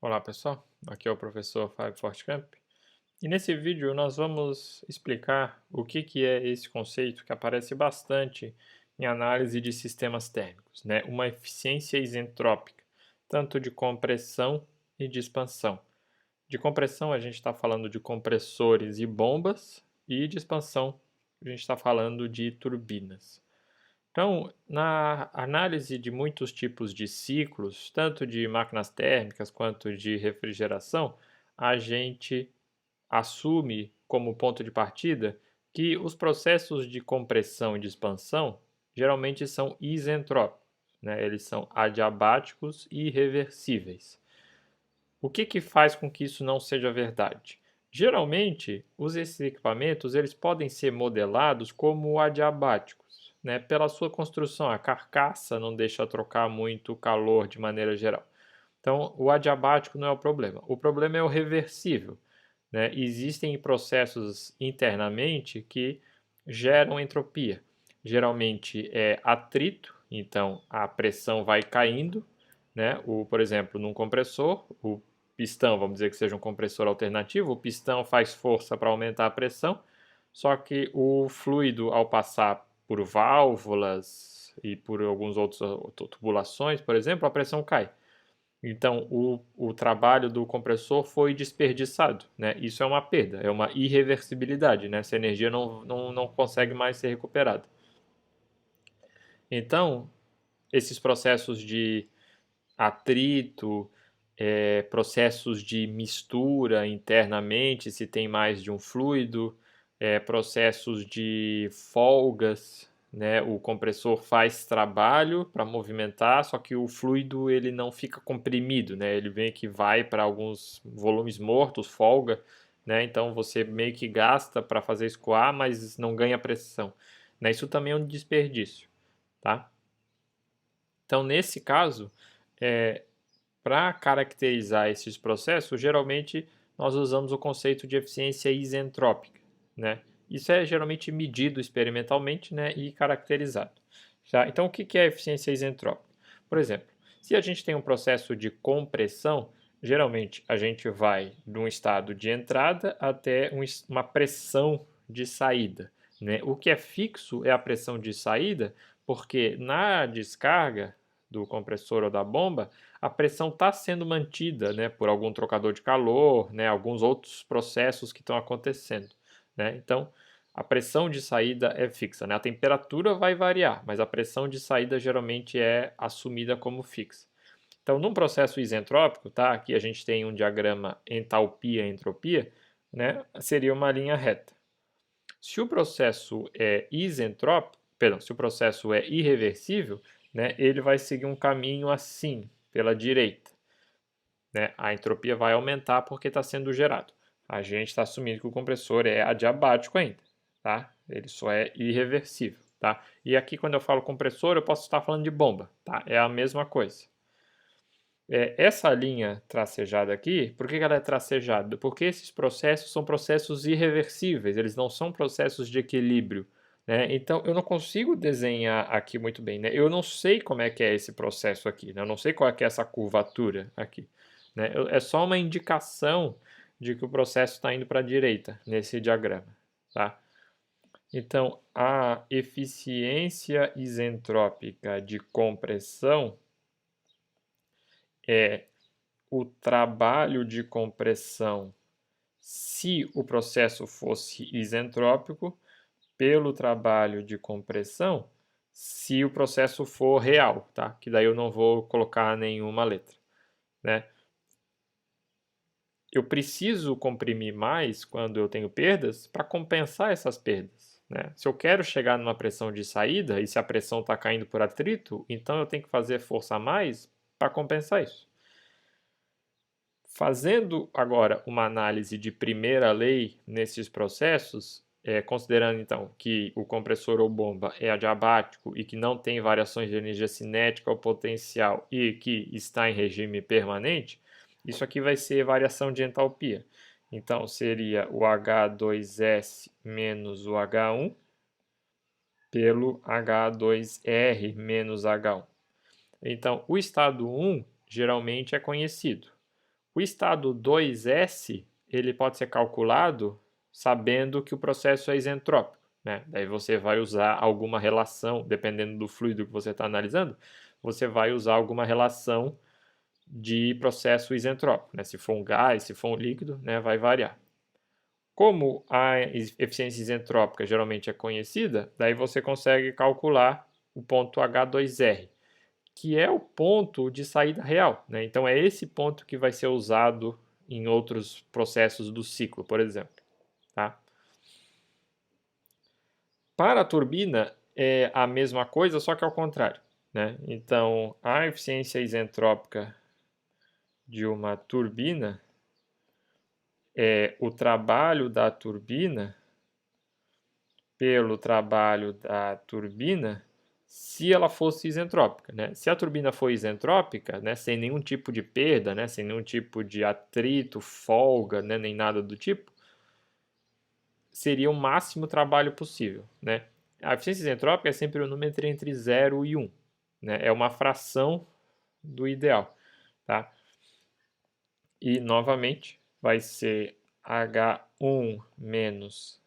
Olá pessoal, aqui é o professor Fábio Fortcamp e nesse vídeo nós vamos explicar o que é esse conceito que aparece bastante em análise de sistemas térmicos, né? Uma eficiência isentrópica, tanto de compressão e de expansão. De compressão a gente está falando de compressores e bombas e de expansão a gente está falando de turbinas. Então, na análise de muitos tipos de ciclos, tanto de máquinas térmicas quanto de refrigeração, a gente assume como ponto de partida que os processos de compressão e de expansão geralmente são isentrópicos, né? Eles são adiabáticos e irreversíveis. O que faz com que isso não seja verdade? Geralmente, esses equipamentos eles podem ser modelados como adiabáticos, né? Pela sua construção, a carcaça não deixa trocar muito calor de maneira geral. Então, o adiabático não é o problema. O problema é o reversível, né? Existem processos internamente que geram entropia. Geralmente é atrito, então a pressão vai caindo, né? Por exemplo, num compressor, o pistão, vamos dizer que seja um compressor alternativo, o pistão faz força para aumentar a pressão, só que o fluido, ao passar por válvulas e por alguns outros tubulações, por exemplo, a pressão cai. Então, o trabalho do compressor foi desperdiçado, né? Isso é uma perda, é uma irreversibilidade, né? Essa energia não consegue mais ser recuperada. Então, esses processos de atrito, processos de mistura internamente, se tem mais de um fluido, processos de folgas, né? O compressor faz trabalho para movimentar, só que o fluido ele não fica comprimido, né? Ele meio que vai para alguns volumes mortos, folga, né? Então você meio que gasta para fazer escoar, mas não ganha pressão, né? Isso também é um desperdício, tá? Então nesse caso, para caracterizar esses processos, geralmente nós usamos o conceito de eficiência isentrópica, né? Isso é geralmente medido experimentalmente, né, e caracterizado. Tá? Então, o que é eficiência isentrópica? Por exemplo, se a gente tem um processo de compressão, geralmente a gente vai de um estado de entrada até uma pressão de saída, né? O que é fixo é a pressão de saída, porque na descarga do compressor ou da bomba, a pressão está sendo mantida, né, por algum trocador de calor, né, alguns outros processos que estão acontecendo, né? Então, a pressão de saída é fixa, né? A temperatura vai variar, mas a pressão de saída geralmente é assumida como fixa. Então, num processo isentrópico, tá? Aqui a gente tem um diagrama entalpia-entropia, né? Seria uma linha reta. Se o processo é isentrópico, perdão, se o processo é irreversível, né, ele vai seguir um caminho assim, pela direita, né? A entropia vai aumentar porque está sendo gerado. A gente está assumindo que o compressor é adiabático ainda, tá? Ele só é irreversível, tá? E aqui quando eu falo compressor, eu posso estar falando de bomba, tá? É a mesma coisa. Essa linha tracejada aqui, por que ela é tracejada? Porque esses processos são processos irreversíveis, eles não são processos de equilíbrio, né? Então eu não consigo desenhar aqui muito bem, né? Eu não sei como é que é esse processo aqui, né? Eu não sei qual é que é essa curvatura aqui, né? É só uma indicação de que o processo está indo para a direita nesse diagrama, tá? Então a eficiência isentrópica de compressão é o trabalho de compressão, se o processo fosse isentrópico, pelo trabalho de compressão, se o processo for real, tá? Que daí eu não vou colocar nenhuma letra, né? Eu preciso comprimir mais quando eu tenho perdas para compensar essas perdas, né? Se eu quero chegar numa pressão de saída e se a pressão está caindo por atrito, então eu tenho que fazer força a mais para compensar isso. Fazendo agora uma análise de primeira lei nesses processos, considerando então que o compressor ou bomba é adiabático e que não tem variações de energia cinética ou potencial e que está em regime permanente, isso aqui vai ser variação de entalpia. Então seria o H2S menos o H1 pelo H2R menos H1. Então o estado 1 geralmente é conhecido. O estado 2S, ele pode ser calculado sabendo que o processo é isentrópico, né? Daí você vai usar alguma relação, dependendo do fluido que você está analisando, você vai usar alguma relação de processo isentrópico, né? Se for um gás, se for um líquido, né, vai variar. Como a eficiência isentrópica geralmente é conhecida, daí você consegue calcular o ponto H2R, que é o ponto de saída real, né? Então é esse ponto que vai ser usado em outros processos do ciclo, por exemplo. Tá? Para a turbina é a mesma coisa, só que ao contrário, né? Então a eficiência isentrópica de uma turbina é o trabalho da turbina pelo trabalho da turbina se ela fosse isentrópica, né? Se a turbina for isentrópica, né, sem nenhum tipo de perda, né, sem nenhum tipo de atrito, folga, né, nem nada do tipo, seria o máximo trabalho possível, né? A eficiência isentrópica é sempre o número entre 0 e 1, né? É uma fração do ideal, tá? E, novamente, vai ser H1 menos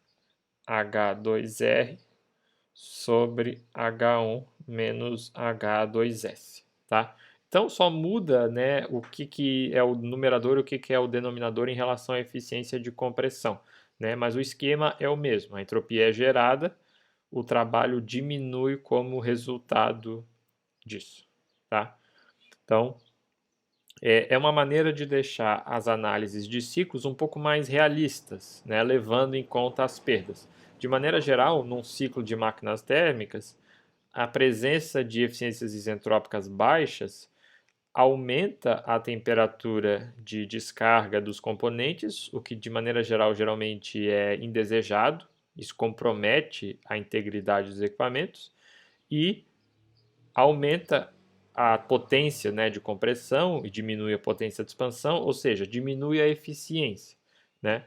H2R sobre H1 menos H2S, tá? Então, só muda, né, o que é o numerador e o que é o denominador em relação à eficiência de compressão, né? Mas o esquema é o mesmo. A entropia é gerada, o trabalho diminui como resultado disso, tá? Então, é uma maneira de deixar as análises de ciclos um pouco mais realistas, né, levando em conta as perdas. De maneira geral, num ciclo de máquinas térmicas, a presença de eficiências isentrópicas baixas aumenta a temperatura de descarga dos componentes, o que de maneira geral geralmente é indesejado, isso compromete a integridade dos equipamentos e aumenta a potência, né, de compressão e diminui a potência de expansão, ou seja, diminui a eficiência, né?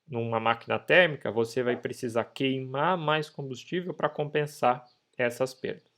Numa máquina térmica, você vai precisar queimar mais combustível para compensar essas perdas.